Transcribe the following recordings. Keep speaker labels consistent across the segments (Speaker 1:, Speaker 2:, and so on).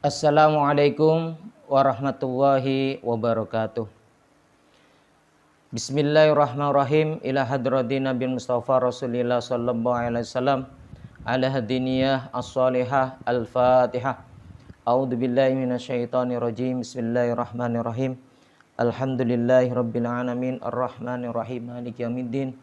Speaker 1: Assalamualaikum warahmatullahi wabarakatuh. Bismillahirrahmanirrahim. Ila hadratin Nabi Mustafa Rasulillah sallallahu alaihi wasallam ala hadiniyah as-salihah al-fatihah. A'udzu billahi minasyaitonir rajim. Bismillahirrahmanirrahim. Alhamdulillahi rabbil alamin arrahmanir rahim maliki yaumiddin.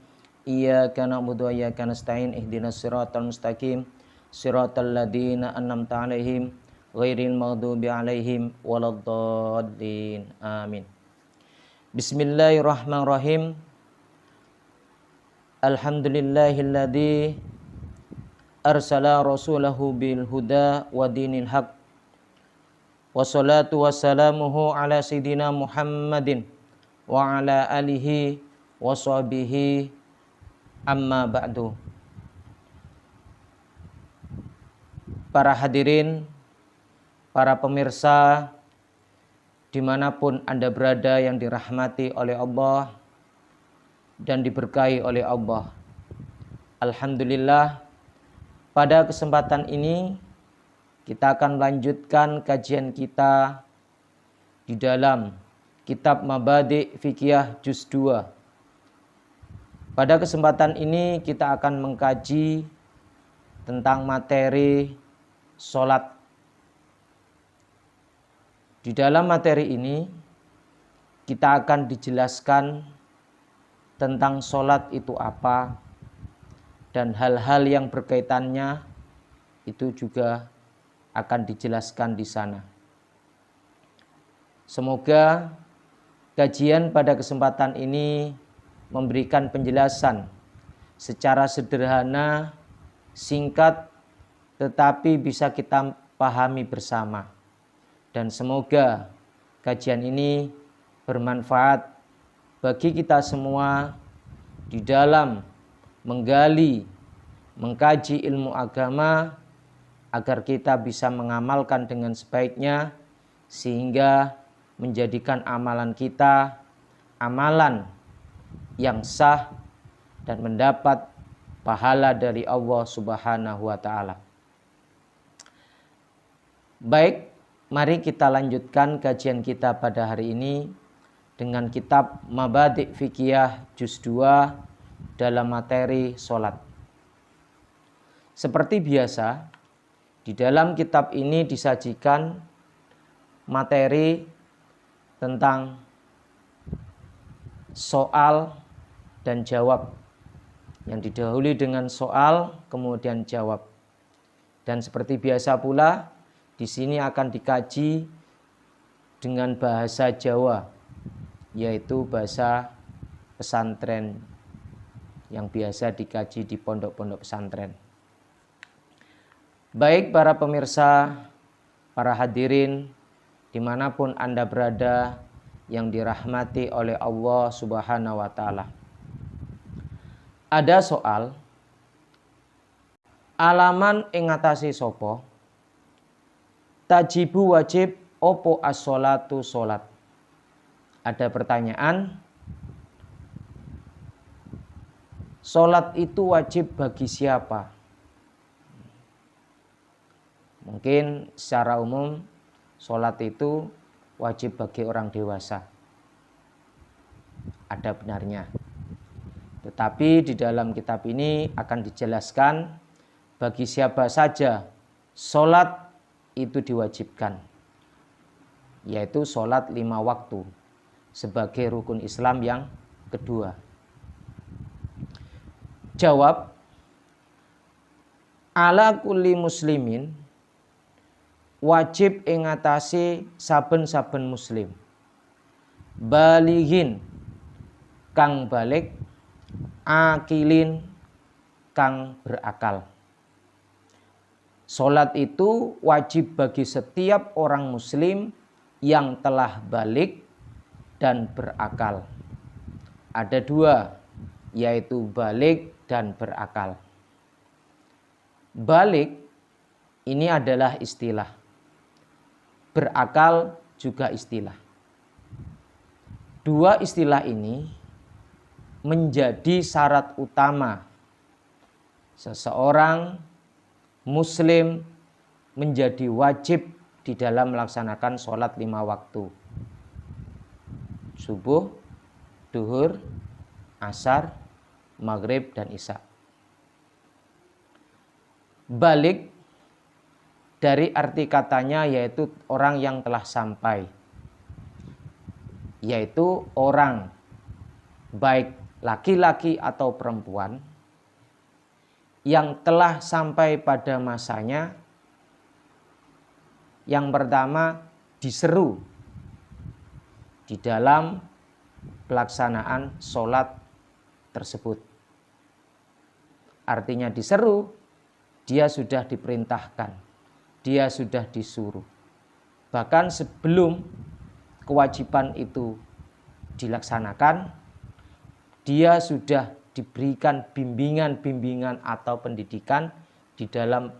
Speaker 1: Iyyaka na'budu wa iyyaka nasta'in ihdinas siratal mustaqim siratal ladzina an'amta 'alaihim ghairil maghdubi 'alaihim waladdallin. Amin. Bismillahirrahmanirrahim. Alhamdulillahilladzi arsala rasulahu bil huda wa dinil haq. Wassalatu wassalamuhu ala sayyidina Muhammadin wa ala alihi wa sahbihi amma ba'du. Para hadirin, para pemirsa dimanapun Anda berada yang dirahmati oleh Allah dan diberkahi oleh Allah. Alhamdulillah, pada kesempatan ini kita akan melanjutkan kajian kita di dalam kitab Mabadi' Fiqhiyah Juz 2. Pada kesempatan ini kita akan mengkaji tentang materi sholat. Di dalam materi ini kita akan dijelaskan tentang sholat itu apa dan hal-hal yang berkaitannya itu juga akan dijelaskan di sana. Semoga kajian pada kesempatan ini memberikan penjelasan secara sederhana, singkat, tetapi bisa kita pahami bersama. Dan semoga kajian ini bermanfaat bagi kita semua di dalam menggali, mengkaji ilmu agama agar kita bisa mengamalkan dengan sebaiknya sehingga menjadikan amalan kita amalan yang sah dan mendapat pahala dari Allah Subhanahu wa taala. Baik, mari kita lanjutkan kajian kita pada hari ini dengan kitab Mabadi' Fiqhiyah Juz 2 dalam materi sholat. Seperti biasa, di dalam kitab ini disajikan materi tentang soal dan jawab, yang didahului dengan soal kemudian jawab. Dan seperti biasa pula, di sini akan dikaji dengan bahasa Jawa, yaitu bahasa pesantren yang biasa dikaji di pondok-pondok pesantren. Baik para pemirsa, para hadirin, dimanapun Anda berada yang dirahmati oleh Allah Subhanahu wa ta'ala. Ada soal, alaman ing ngatasi sopo, tajibu wajib opo as-sholatu sholat. Ada pertanyaan, sholat itu wajib bagi siapa? Mungkin secara umum sholat itu wajib bagi orang dewasa. Ada benarnya. Tetapi di dalam kitab ini akan dijelaskan bagi siapa saja sholat itu diwajibkan, yaitu sholat 5 waktu sebagai rukun Islam yang kedua. Jawab, ala kulli muslimin, wajib ing ngatasi saben-saben muslim, balighin kang balik, akilin kang berakal. Sholat itu wajib bagi setiap orang muslim yang telah balik dan berakal. Ada 2, yaitu balik dan berakal. Balik ini adalah istilah. Berakal juga istilah. Dua istilah ini menjadi syarat utama seseorang muslim menjadi wajib di dalam melaksanakan sholat 5 waktu. Subuh, duhur, asar, maghrib, dan isya. Balik dari arti katanya yaitu orang yang telah sampai. Yaitu orang baik laki-laki atau perempuan yang telah sampai pada masanya. Yang pertama diseru di dalam pelaksanaan sholat tersebut. Artinya diseru, dia sudah diperintahkan, dia sudah disuruh. Bahkan sebelum kewajiban itu dilaksanakan, dia sudah diberikan bimbingan-bimbingan atau pendidikan di dalam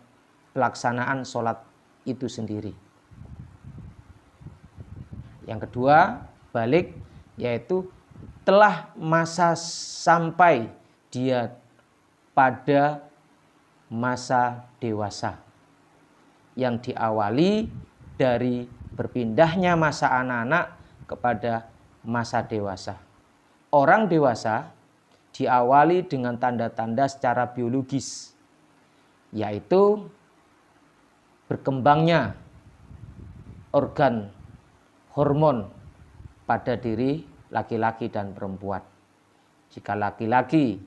Speaker 1: pelaksanaan sholat itu sendiri. Yang kedua, balik, yaitu telah masa sampai dia pada masa dewasa yang diawali dari berpindahnya masa anak-anak kepada masa dewasa. Orang dewasa diawali dengan tanda-tanda secara biologis, yaitu berkembangnya organ hormon pada diri laki-laki dan perempuan. Jika laki-laki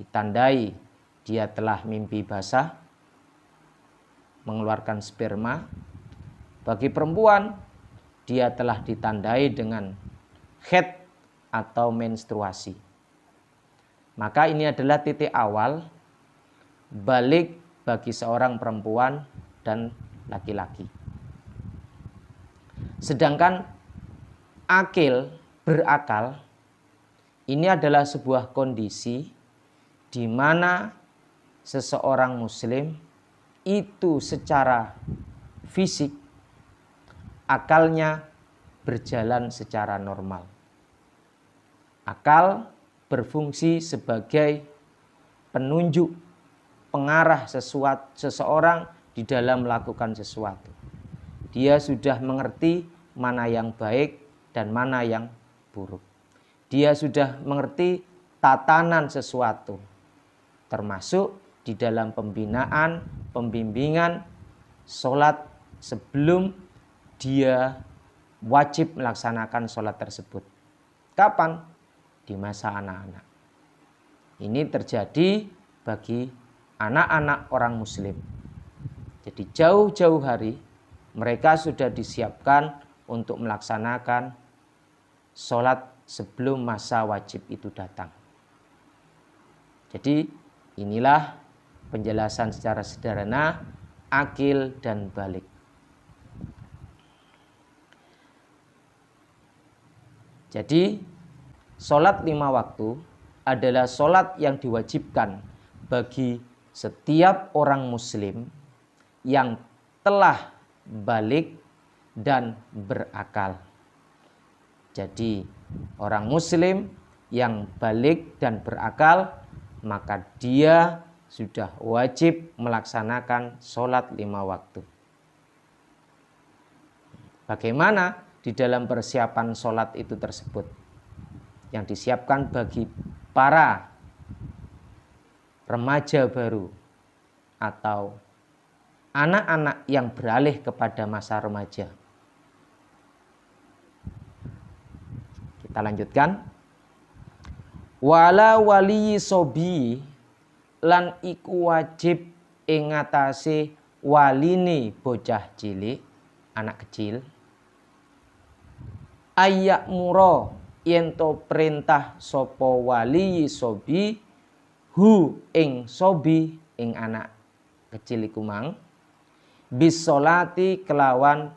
Speaker 1: ditandai dia telah mimpi basah, mengeluarkan sperma. Bagi perempuan, dia telah ditandai dengan haid atau menstruasi. Maka ini adalah titik awal balik bagi seorang perempuan dan laki-laki. Sedangkan akil, berakal, ini adalah sebuah kondisi di mana seseorang muslim itu secara fisik akalnya berjalan secara normal. Akal berfungsi sebagai penunjuk, pengarah seseorang di dalam melakukan sesuatu. Dia sudah mengerti mana yang baik dan mana yang buruk. Dia sudah mengerti tatanan sesuatu, termasuk di dalam pembinaan, pembimbingan, sholat sebelum dia wajib melaksanakan sholat tersebut. Kapan? Di masa anak-anak. Ini terjadi bagi anak-anak orang muslim. Jadi jauh-jauh hari mereka sudah disiapkan untuk melaksanakan sholat sebelum masa wajib itu datang. Jadi inilah penjelasan secara sederhana akil dan balik. Jadi sholat 5 waktu adalah sholat yang diwajibkan bagi setiap orang muslim yang telah balik dan berakal. Jadi orang muslim yang balik dan berakal, maka dia sudah wajib melaksanakan sholat 5 waktu. Bagaimana di dalam persiapan sholat itu tersebut? Yang disiapkan bagi para remaja baru atau anak-anak yang beralih kepada masa remaja. Kita lanjutkan. Wala wali sobi lan iku wajib ing ngatasé waline bocah cilik, anak kecil. Ayak muro yento perintah sapa wali sobi hu ing sobi ing anak kecil iku mang bisolati kelawan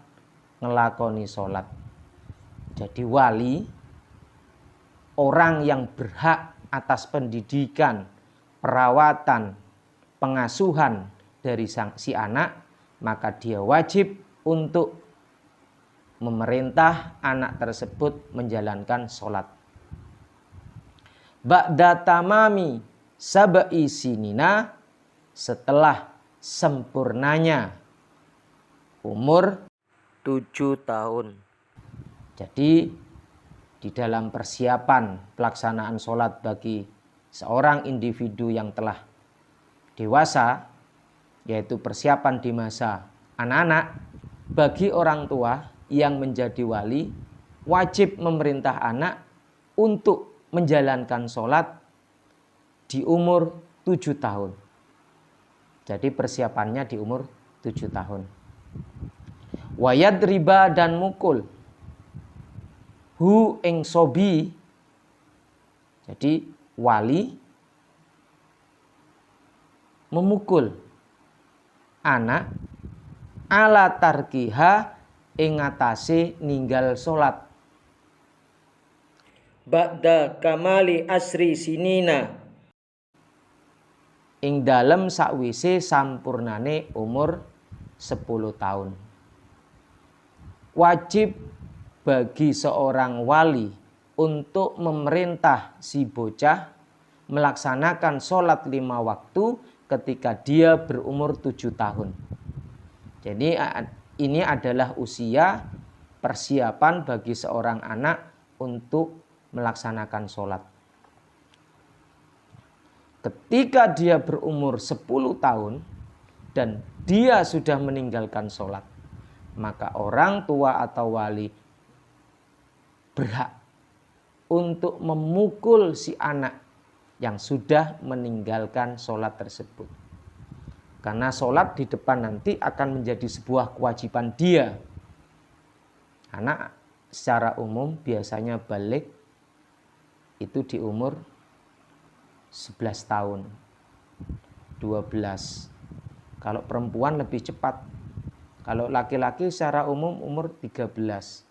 Speaker 1: ngelakoni sholat. Jadi wali, orang yang berhak atas pendidikan, perawatan, pengasuhan dari si anak, maka dia wajib untuk memerintah anak tersebut menjalankan sholat. Ba'da tamami sab'i sinina, setelah sempurnanya umur 7 tahun. Jadi di dalam persiapan pelaksanaan sholat bagi seorang individu yang telah dewasa, yaitu persiapan di masa anak-anak, bagi orang tua yang menjadi wali wajib memerintah anak untuk menjalankan sholat di umur 7 tahun. Jadi persiapannya di umur 7 tahun. Wayad riba dan mukul hu ing sobi. Jadi wali memukul anak ala tarkiha ing atase ninggal salat. Ba'da kamali asri sinina, ing dalem sakwise sampurnane umur 10 tahun. Wajib bagi seorang wali untuk memerintah si bocah melaksanakan sholat 5 waktu ketika dia berumur 7 tahun. Jadi ini adalah usia persiapan bagi seorang anak untuk melaksanakan sholat. Ketika dia berumur 10 tahun dan dia sudah meninggalkan sholat, maka orang tua atau wali berhak untuk memukul si anak yang sudah meninggalkan sholat tersebut. Karena sholat di depan nanti akan menjadi sebuah kewajiban dia. Anak secara umum biasanya balik itu di umur 11 tahun, 12. Kalau perempuan lebih cepat. Kalau laki-laki secara umum umur 13.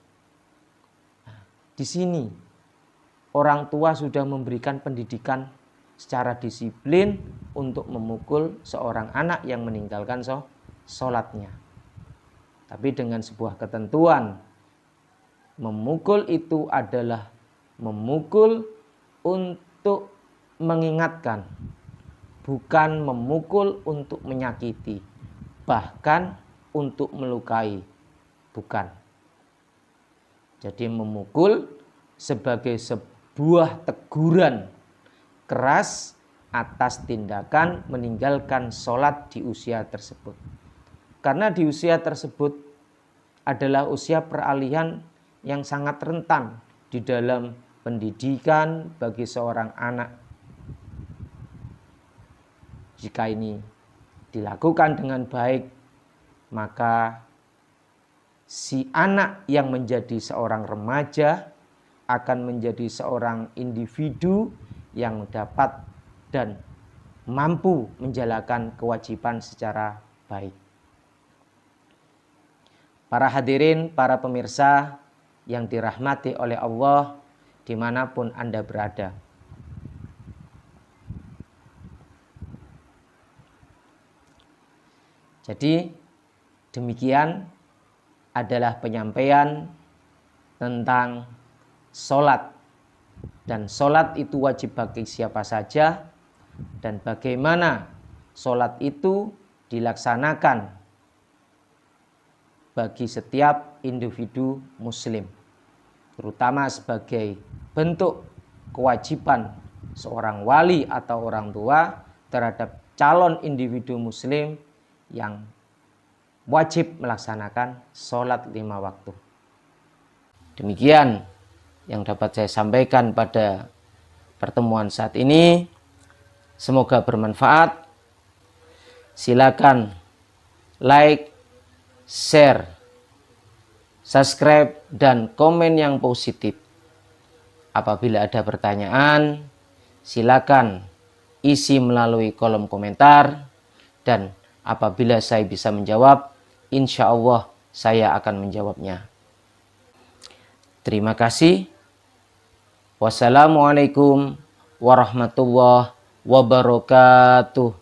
Speaker 1: Di sini orang tua sudah memberikan pendidikan secara disiplin untuk memukul seorang anak yang meninggalkan sholatnya. Tapi dengan sebuah ketentuan, memukul itu adalah memukul untuk mengingatkan, bukan memukul untuk menyakiti, bahkan untuk melukai, bukan. Jadi memukul sebagai sebuah teguran keras atas tindakan meninggalkan sholat di usia tersebut. Karena di usia tersebut adalah usia peralihan yang sangat rentan di dalam pendidikan bagi seorang anak. Jika ini dilakukan dengan baik, maka si anak yang menjadi seorang remaja akan menjadi seorang individu yang dapat dan mampu menjalankan kewajiban secara baik. Para hadirin, para pemirsa yang dirahmati oleh Allah dimanapun Anda berada. Jadi demikian adalah penyampaian tentang sholat. Dan sholat itu wajib bagi siapa saja. Dan bagaimana sholat itu dilaksanakan bagi setiap individu muslim. Terutama sebagai bentuk kewajiban seorang wali atau orang tua terhadap calon individu muslim yang wajib melaksanakan sholat 5 waktu. Demikian yang dapat saya sampaikan pada pertemuan saat ini. Semoga bermanfaat. Silakan like, share, subscribe, dan komen yang positif. Apabila ada pertanyaan, silakan isi melalui kolom komentar. Dan apabila saya bisa menjawab, insya Allah saya akan menjawabnya. Terima kasih. Wassalamualaikum warahmatullahi wabarakatuh.